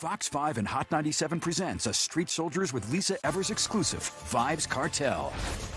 Fox 5 and Hot 97 presents a Street Soldiers with Lisa Evers exclusive, Vybz Kartel.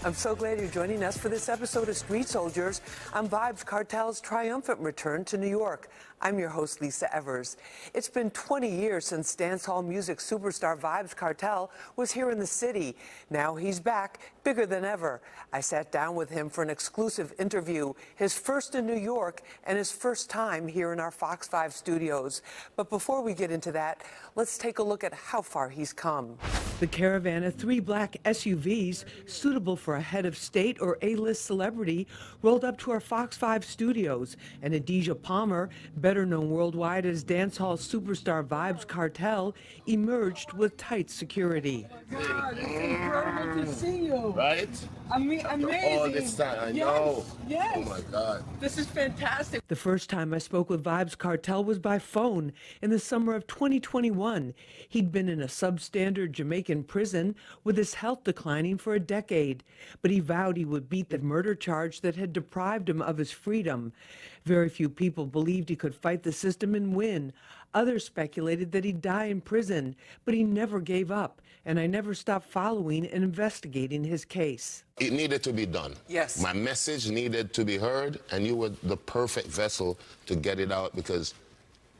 I'm so glad you're joining us for this episode of Street Soldiers on Vybz Kartel's triumphant return to New York. I'm your host, Lisa Evers. It's been 20 years since dancehall music superstar Vybz Kartel was here in the city. Now he's back, bigger than ever. I sat down with him for an exclusive interview, his first in New York and his first time here in our Fox 5 studios. But before we get into that, let's take a look at how far he's come. The caravan of 3 black SUVs, suitable for a head of state or A-list celebrity, rolled up to our Fox 5 studios, and Adidja Palmer, better known worldwide as dancehall superstar Vybz Kartel, emerged with tight security. Oh my God, it's incredible to see you. Right? I mean, amazing. All this time, I yes, know. Yes. Oh my God. This is fantastic. The first time I spoke with Vybz Kartel was by phone in the summer of 2021. He'd been in a substandard Jamaican prison with his health declining for a decade, but he vowed he would beat the murder charge that had deprived him of his freedom. Very few people believed he could fight the system and win. Others speculated that he'd die in prison, but he never gave up, and I never stopped following and investigating his case. It needed to be done. Yes. My message needed to be heard, and you were the perfect vessel to get it out because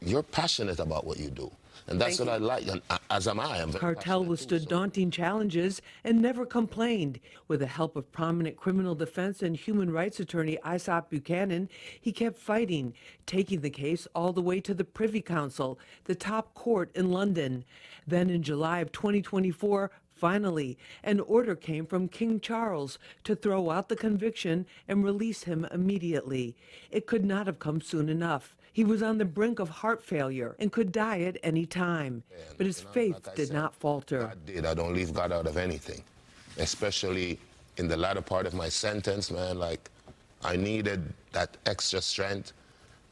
you're passionate about what you do. And that's what I like, and as am I. Kartel withstood daunting challenges and never complained. With the help of prominent criminal defense and human rights attorney Isaac Buchanan, he kept fighting, taking the case all the way to the Privy Council, the top court in London. Then in July of 2024, finally, an order came from King Charles to throw out the conviction and release him immediately. It could not have come soon enough. He was on the brink of heart failure and could die at any time. But his faith did not falter. God did. I don't leave God out of anything, especially in the latter part of my sentence, man. Like, I needed that extra strength.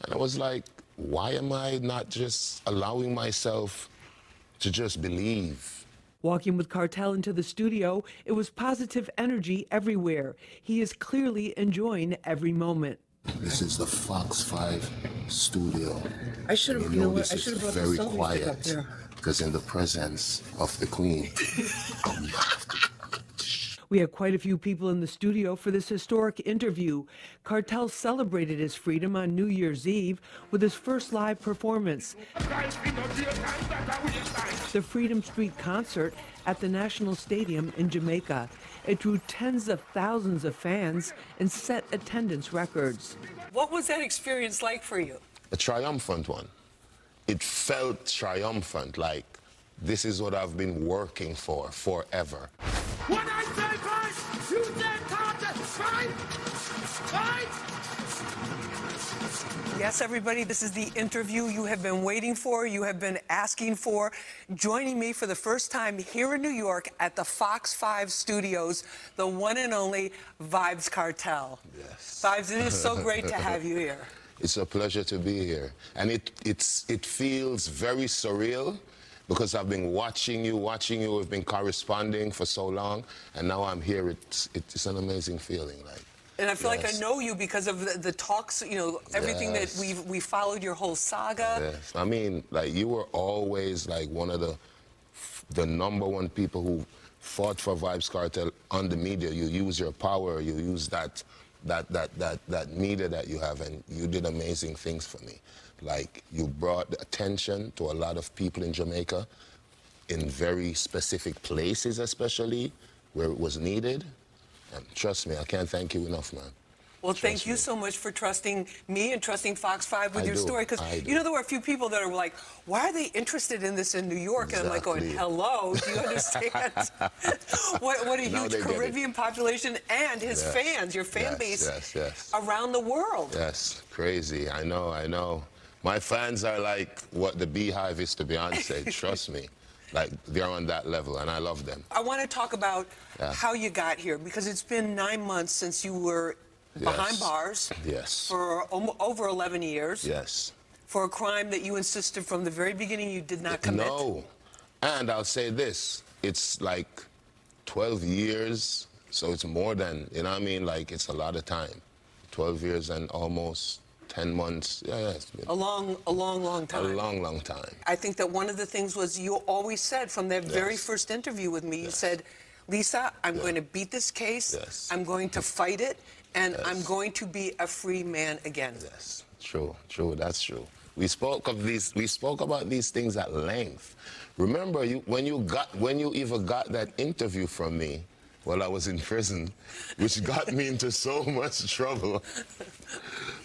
And I was like, why am I not just allowing myself to just believe? Walking with Kartel into the studio, it was positive energy everywhere. He is clearly enjoying every moment. This is the Fox 5 studio. I should have, I should have brought the very selfie quiet stick up there. because in the presence of the Queen, you have to. We had quite a few people in the studio for this historic interview. Kartel celebrated his freedom on New Year's Eve with his first live performance, the Freedom Street concert at the National Stadium in Jamaica. It drew tens of thousands of fans and set attendance records. What was that experience like for you? A triumphant one. It felt triumphant, like this is what I've been working for forever. When I say fight, you say Kartel. Fight! Fight! Yes, everybody, this is the interview you have been waiting for, you have been asking for. Joining me for the first time here in New York at the Fox 5 studios, the one and only Vybz Kartel. Yes. Vybz, it is so great to have you here. It's a pleasure to be here. And it feels very surreal because I've been watching you, we've been corresponding for so long, and now I'm here. It's an amazing feeling. And I feel like I know you because of the talks, you know, everything that we followed your whole saga. Yes. I mean, like, you were always like one of the #1 people who fought for Vybz Kartel on the media. You use your power, you use that media that you have, and you did amazing things for me. Like, you brought attention to a lot of people in Jamaica in very specific places, especially where it was needed. And trust me, I can't thank you enough, man. Well, thank you so much for trusting me and trusting Fox 5 with your story. Because, you know, there were a few people that are like, why are they interested in this in New York? And I'm like going, hello, do you understand? what a huge Caribbean population and his fans, your fan base around the world. Yes, crazy. I know. My fans are like what the Beehive is to Beyonce, trust me. Like, they're on that level, and I love them. I want to talk about how you got here, because it's been 9 months since you were behind bars for over 11 years. Yes. For a crime that you insisted from the very beginning you did not commit. No. And I'll say this, it's like 12 years, so it's more than, you know what I mean? Like, it's a lot of time. 12 years and almost 10 months. Yeah, it's been A long time. a long, long time. I think that one of the things was you always said from that very Yes. first interview with me, you Yes. said, Lisa, I'm going to beat this case. Yes. I'm going to fight it, and I'm Yes. going to be a free man again. Yes, true, that's true. We spoke about these things at length. Remember, when you even got that interview from me while I was in prison, which got me into so much trouble.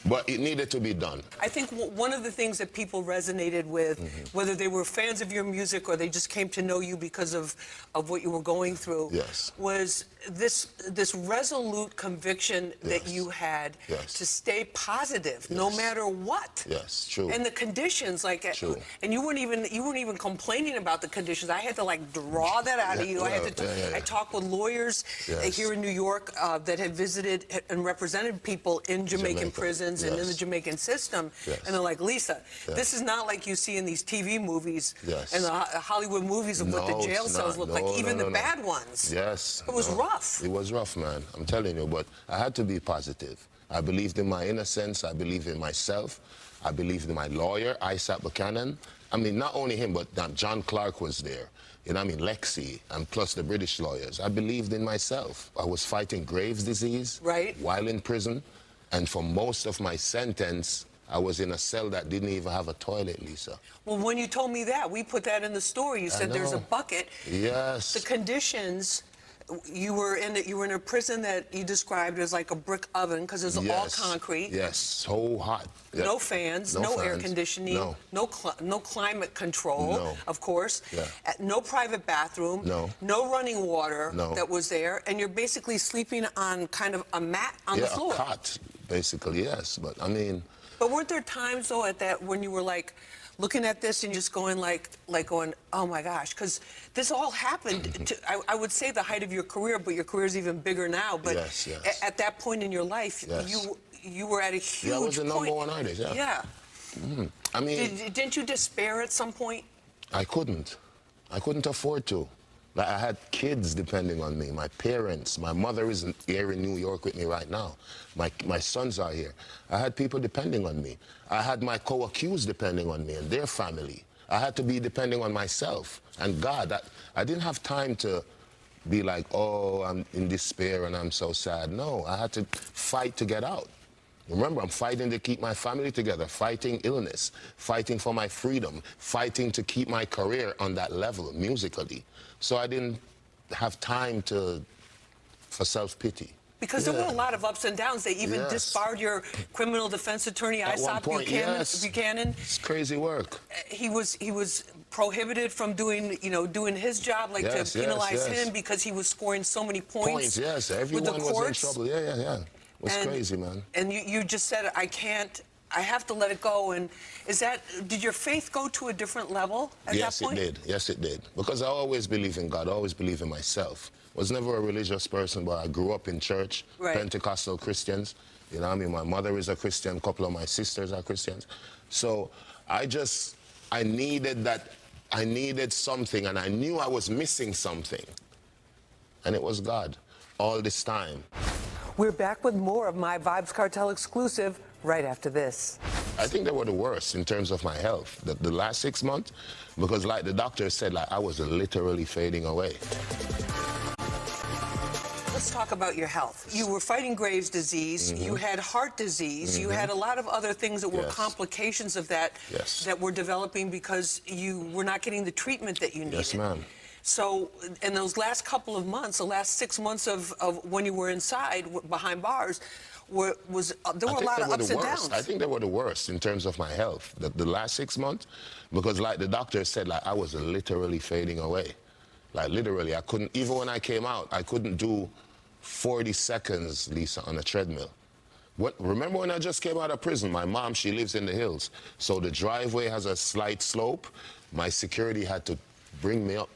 But it needed to be done. I think one of the things that people resonated with, whether they were fans of your music or they just came to know you because of what you were going through, Yes. was this resolute conviction that Yes. you had Yes. to stay positive no Yes. matter what. Yes, true. And the conditions, True. and you weren't even complaining about the conditions. I had to draw that out of you. I talked with lawyers Yes. here in New York that had visited and represented people in Jamaican Jamaica. prisons and in the Yes. Jamaican system, Yes. and they're like, Lisa, Yes. this is not like you see in these TV movies Yes. and the Hollywood movies of what the No, jail it's cells not. look like, No, even no, the no. bad ones. Yes. It was rough. It was rough, man. I'm telling you, but I had to be positive. I believed in my innocence. I believed in myself. I believed in my lawyer, Isaac Buchanan. I mean, not only him, but John Clark was there. You know what I mean? Lexi, and plus the British lawyers. I believed in myself. I was fighting Graves' disease while in prison. And for most of my sentence, I was in a cell that didn't even have a toilet, Lisa. Well, when you told me that, we put that in the story. You said there's a know. bucket. Yes. The conditions. You were in a prison that you described as like a brick oven because it's all concrete. Yes, so hot. Yeah. No fans, no air fans. conditioning, no climate control, No. of course. Yeah. No private bathroom. No. Running water No. that was there, and you're basically sleeping on kind of a mat on the floor. Yeah, a cot, basically, yes. But I mean, But weren't there times though when you were looking at this and just going going, oh my gosh, because this all happened to, I would say the height of your career, but your career is even bigger now. But Yes. at that point in your life, Yes. you were at a huge I was the point. number one artist, yeah. Yeah. I mean, Didn't you despair at some point? I couldn't afford to. Like, I had kids depending on me, my parents. My mother isn't here in New York with me right now. My sons are here. I had people depending on me. I had my co-accused depending on me and their family. I had to be depending on myself and God. I didn't have time to be like, oh, I'm in despair and I'm so sad. No, I had to fight to get out. Remember, I'm fighting to keep my family together, fighting illness, fighting for my freedom, fighting to keep my career on that level musically. So I didn't have time for self-pity. Because there were a lot of ups and downs. They even disbarred your criminal defense attorney, Isaac Buchanan. It's crazy work. He was prohibited from doing his job, to penalize him because he was scoring so many points. Yes. Everyone was in trouble. Yeah. It was crazy, man. And you just said, I have to let it go. And did your faith go to a different level at that point? Yes, it did. Because I always believe in God. I always believe in myself. Was never a religious person, but I grew up in church, Pentecostal Christians. You know what I mean? My mother is a Christian. A couple of my sisters are Christians. So I needed that. I needed something, and I knew I was missing something. And it was God all this time. We're back with more of my Vybz Kartel exclusive right after this. I think they were the worst in terms of my health, the last 6 months, because like the doctor said, I was literally fading away. Let's talk about your health. You were fighting Graves' disease. You had heart disease. You had a lot of other things that were complications of that that were developing because you were not getting the treatment that you needed. Yes, ma'am. So in those last couple of months, the last 6 months of when you were inside behind bars, there were a lot of ups and downs. I think they were the worst in terms of my health, the last 6 months, because like the doctor said, I was literally fading away. Like literally, I couldn't, even when I came out, I couldn't do 40 seconds, Lisa, on a treadmill. Remember when I just came out of prison? My mom, she lives in the hills. So the driveway has a slight slope. My security had to bring me up.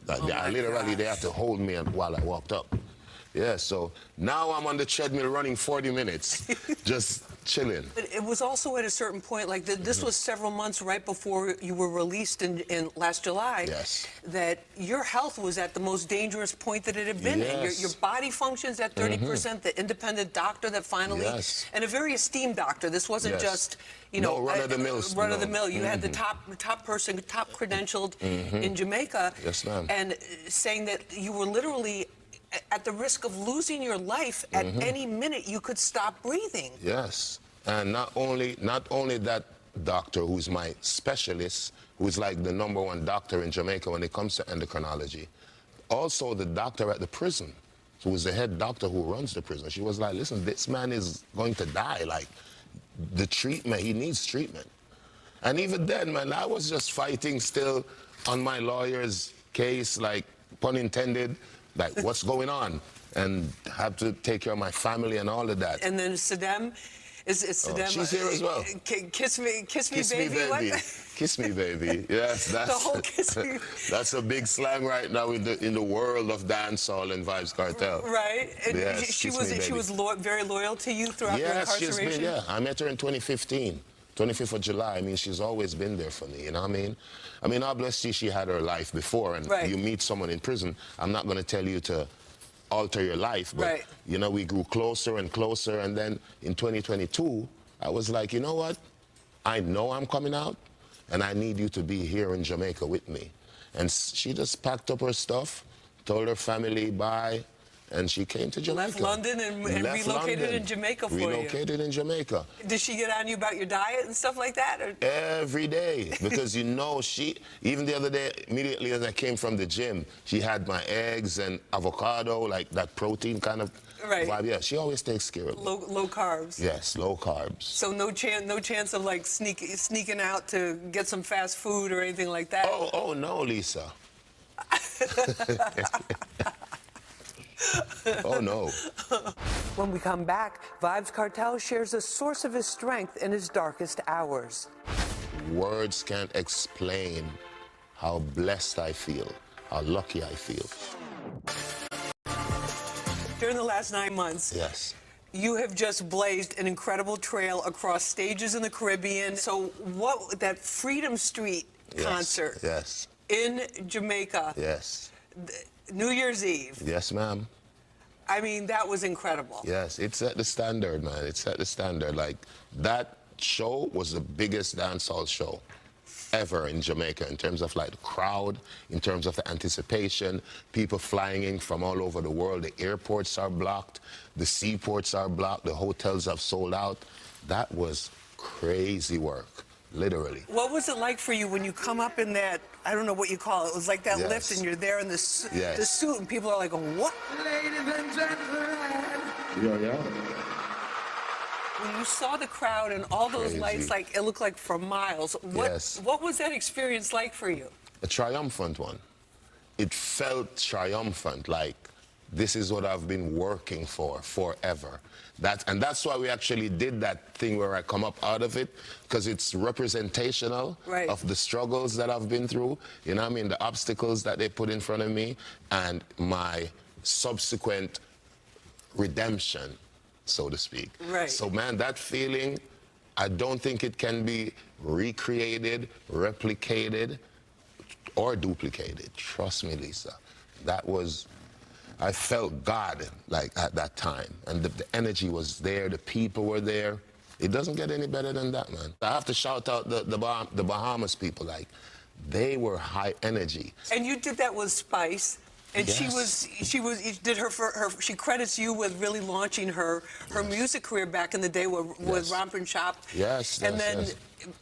They had to hold me while I walked up. Yeah, so now I'm on the treadmill running 40 minutes, just chilling. But it was also at a certain point, like this was several months right before you were released in last July. Yes. That your health was at the most dangerous point that it had been. Yes. Your body functions at 30%. The independent doctor that finally, Yes. and a very esteemed doctor. This wasn't Yes. just, you know, No, run-of-the-mill. Run of the mill. You had the top person, top credentialed in Jamaica. Yes, ma'am. And saying that you were literally at the risk of losing your life at any minute. You could stop breathing. Yes, and not only that doctor who's my specialist, who's like the #1 doctor in Jamaica when it comes to endocrinology, also the doctor at the prison, who is the head doctor who runs the prison. She was like, listen, this man is going to die. Like, the treatment, he needs treatment. And even then, man, I was just fighting still on my lawyer's case, like, pun intended, like, what's going on? And have to take care of my family and all of that. And then Saddam, is Saddam? She's here as well. Kiss me, Kiss baby. me, baby. What? Kiss me, baby. Yes, that's The whole kiss me. that's a big slang right now in the world of dancehall and Vybz Kartel. Right. And Yes, she kiss was me, she baby. was very loyal to you throughout your Yes, she's incarceration. been. Yeah, I met her in 2015. 25th of July. I mean, she's always been there for me, you know what I mean? I mean, obviously, she had her life before, and Right. you meet someone in prison, I'm not going to tell you to alter your life, but, Right. you know, we grew closer and closer, and then in 2022, I was like, you know what? I know I'm coming out, and I need you to be here in Jamaica with me. And she just packed up her stuff, told her family bye, and she came to Jamaica. Left London and relocated in Jamaica for you. Relocated in Jamaica. Did she get on you about your diet and stuff like that? Or? Every day, because you know, even the other day, immediately as I came from the gym, she had my eggs and avocado, like that protein kind of Right. vibe. Yeah, she always takes care of me. Low carbs. Yes, low carbs. So no chance of like sneaking out to get some fast food or anything like that. Oh no, Lisa. Oh no. When we come back, Vybz Kartel shares a source of his strength in his darkest hours. Words can't explain how blessed I feel, how lucky I feel. During the last 9 months, Yes. you have just blazed an incredible trail across stages in the Caribbean. So what, that Freedom Street Yes. concert Yes. in Jamaica, Yes. New Year's Eve. Yes, ma'am. I mean, that was incredible. Yes, it set the standard, man. It set the standard. Like, that show was the biggest dancehall show ever in Jamaica in terms of, like, the crowd, in terms of the anticipation, people flying in from all over the world. The airports are blocked, the seaports are blocked, the hotels have sold out. That was crazy work, literally. What was it like for you when you come up in that, I don't know what you call it, it was like that Yes. lift and you're there in the Yes. suit and people are like, what? Ladies and gentlemen. Yeah. When you saw the crowd and all those Crazy. lights, like it looked like for miles. Yes. What was that experience like for you? A triumphant one. It felt triumphant, like this is what I've been working for forever. That's why we actually did that thing where I come up out of it, because it's representational Right. of the struggles that I've been through, you know what I mean, the obstacles that they put in front of me, and my subsequent redemption, so to speak. Right. So, man, that feeling, I don't think it can be recreated, replicated, or duplicated. Trust me, Lisa. That was, I felt God, like, at that time. And the energy was there, the people were there. It doesn't get any better than that, man. I have to shout out the Bahamas people, like, they were high energy. And you did that with Spice. And Yes. she credits you with really launching her music career back in the day with Yes. Rompin' Shop. Yes, And yes, then yes.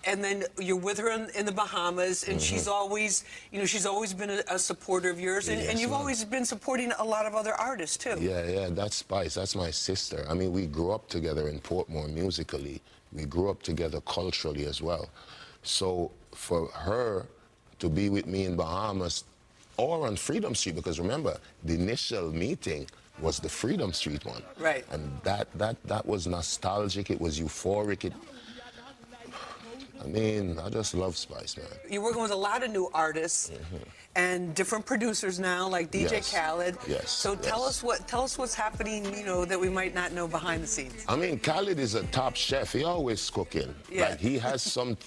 and then you're with her in the Bahamas, and she's always, she's always been a supporter of yours, and Yes, you've ma'am. always been supporting a lot of other artists too. Yeah, that's Spice. That's my sister. I mean, we grew up together in Portmore musically. We grew up together culturally as well. So for her to be with me in Bahamas or on Freedom Street, because remember, the initial meeting was the Freedom Street one. Right. And that was nostalgic. It was euphoric. I mean, I just love Spice, man. You're working with a lot of new artists and different producers now, like DJ Yes. Khaled. Yes, So tell yes. us what's happening, you know, that we might not know behind the scenes. I mean, Khaled is a top chef. He always cooking. Yeah. Like, he has some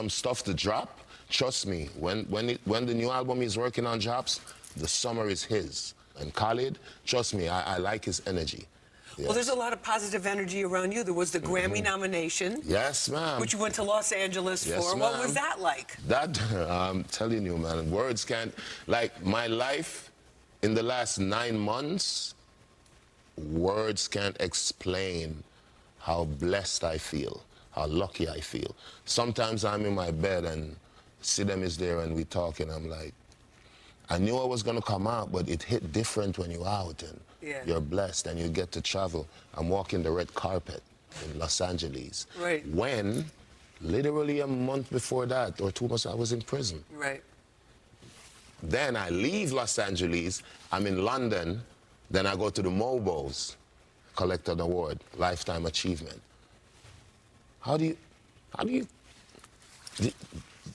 stuff to drop. Trust me, when the new album he's working on drops, the summer is his. And Khaled, trust me, I like his energy. Yes. Well, there's a lot of positive energy around you. There was the Grammy nomination, Yes, ma'am. which you went to Los Angeles Yes, for. What was ma'am. that like? That, I'm telling you, man, words can't, like, my life in the last 9 months, words can't explain how blessed I feel, how lucky I feel. Sometimes I'm in my bed and Sidem is there and we talk and I'm like, I knew I was gonna come out, but it hit different when you're out and you're blessed and you get to travel. I'm walking the red carpet in Los Angeles. Right. When, literally a month before that, or 2 months, I was in prison. Right. Then I leave Los Angeles, I'm in London, then I go to the Mobos, collect an award, Lifetime Achievement. How do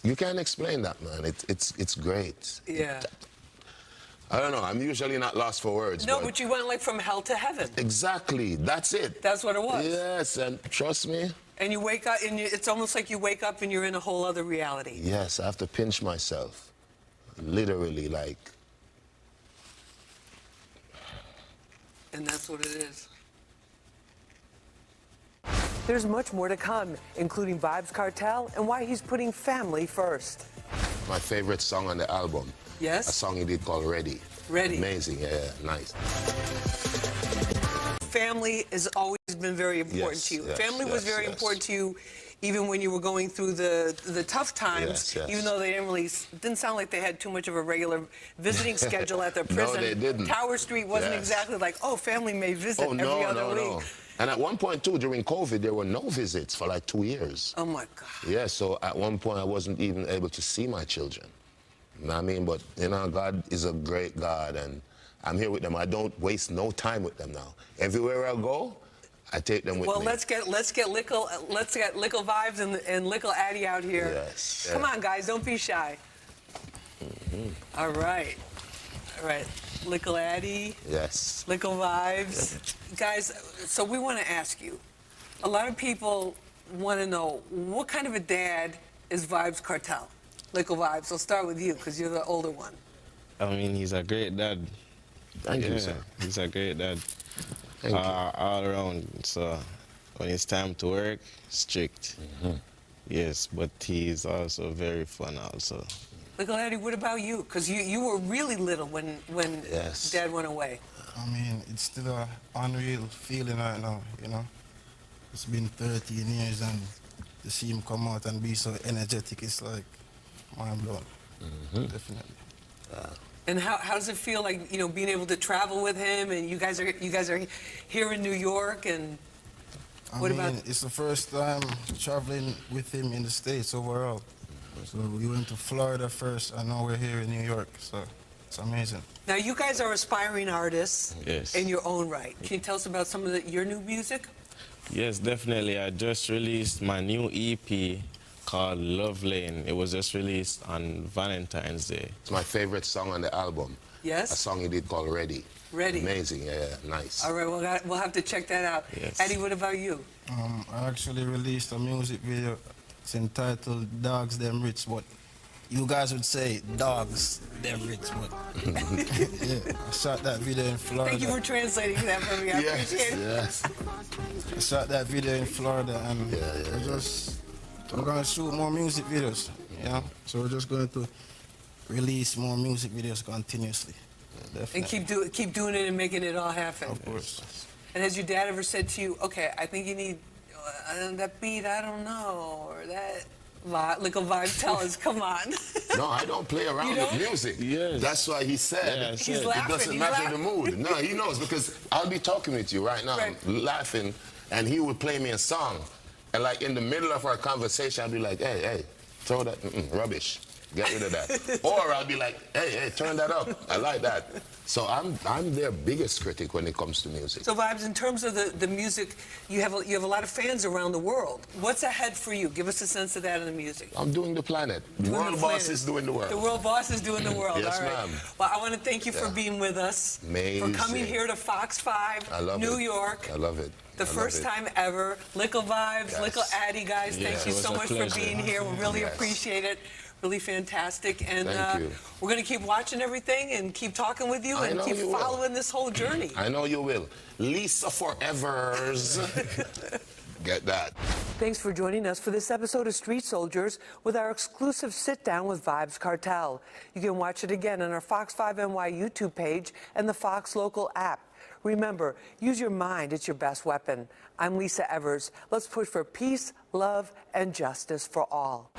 you can't explain that, man. It's great. Yeah. I don't know, I'm usually not lost for words. No, but you went like from hell to heaven. Exactly, that's it. That's what it was. Yes, and trust me. And you wake up, and it's almost like you wake up and you're in a whole other reality. Yes, I have to pinch myself. Literally, like. And that's what it is. There's much more to come, including Vybz Kartel and why he's putting family first. My favorite song on the album. Yes? A song he did called Ready. Ready. Amazing, yeah, nice. Family has always been very important Yes, to you. yes, Family was yes, very yes. important to you even when you were going through the tough times, Yes, yes. even though they didn't sound like they had too much of a regular visiting schedule at their prison. No, they didn't. Tower Street wasn't Yes. exactly like, oh, family may visit Oh, every other week. no. And at one point, too, during COVID, there were no visits for like 2 years. Oh, my God. Yeah, so at one point, I wasn't even able to see my children. You know what I mean? But, you know, God is a great God, and I'm here with them. I don't waste no time with them now. Everywhere I go, I take them with Well, me. let's get Lickle Vybz and Lickle Addy out here. Yes. Come on, guys, don't be shy. All right. Lickle Addy. Yes. Lickle Vybz. Guys, so we want to ask you, a lot of people want to know, what kind of a dad is Vybz Kartel? Lickle Vybz, I'll start with you, because you're the older one. I mean, he's a great dad. Thank you, Yeah, sir. he's a great dad. Thank you. All around. So when it's time to work, strict. Yes, but he's also very fun also. Lickle Addy, what about you? Because you were really little when Yes. Dad went away. I mean, it's still an unreal feeling right now, you know. It's been 13 years and to see him come out and be so energetic, it's like mind blown. Definitely. And how does it feel like, you know, being able to travel with him, and you guys are here in New York, and I what mean, about? it's the first time traveling with him in the States overall. So we went to Florida first, and now we're here in New York, so it's amazing. Now you guys are aspiring artists Yes. in your own right. Can you tell us about some of your new music? Yes, definitely. I just released my new EP called Love Lane. It was just released on Valentine's Day. It's my favorite song on the album. Yes? A song he did called Ready. Ready. Amazing, yeah, nice. All right, we'll have to check that out. Yes. Eddie, what about you? I actually released a music video. It's entitled Dogs Them Rich, but you guys would say Dogs Them Rich, but yeah, I shot that video in Florida. Thank you for translating that for me. I appreciate it. Yes. I shot that video in Florida, and we're gonna shoot more music videos. You know, so we're just going to release more music videos continuously. Definitely. And keep doing it and making it all happen. Of course. And has your dad ever said to you, okay, I think you need that beat, I don't know, or that Lickle Vybz, tell us, come on. No, I don't play around with music. Yes. That's why he said Yeah, I He's said- laughing. it doesn't he's matter laughing. the mood. No, he knows because I'll be talking with you right now, Right. laughing, and he would play me a song. And like in the middle of our conversation, I'd be like, hey, throw that rubbish. Get rid of that. Or I'll be like, hey, turn that up. I like that. So I'm their biggest critic when it comes to music. So, Vybz, in terms of the music, you have a lot of fans around the world. What's ahead for you? Give us a sense of that in the music. I'm doing the planet. The world boss is doing the world. The world boss is doing the world. Yes, all right. ma'am. Well, I want to thank you for being with us. Amazing. For coming here to Fox 5, I love New it. York. I love it. The first time ever. Lickle Vybz, Yes. Lickle Addy, guys. Yes, Thank you it was so a much for pleasure. being here. We really Yes. appreciate it. Really fantastic. And Thank you. we're going to keep watching everything and keep talking with you I and know keep you will. following this whole journey. I know you will. Lisa Forevers. Get that. Thanks for joining us for this episode of Street Soldiers with our exclusive sit-down with Vybz Kartel. You can watch it again on our Fox 5 NY YouTube page and the Fox Local app. Remember, use your mind. It's your best weapon. I'm Lisa Evers. Let's push for peace, love, and justice for all.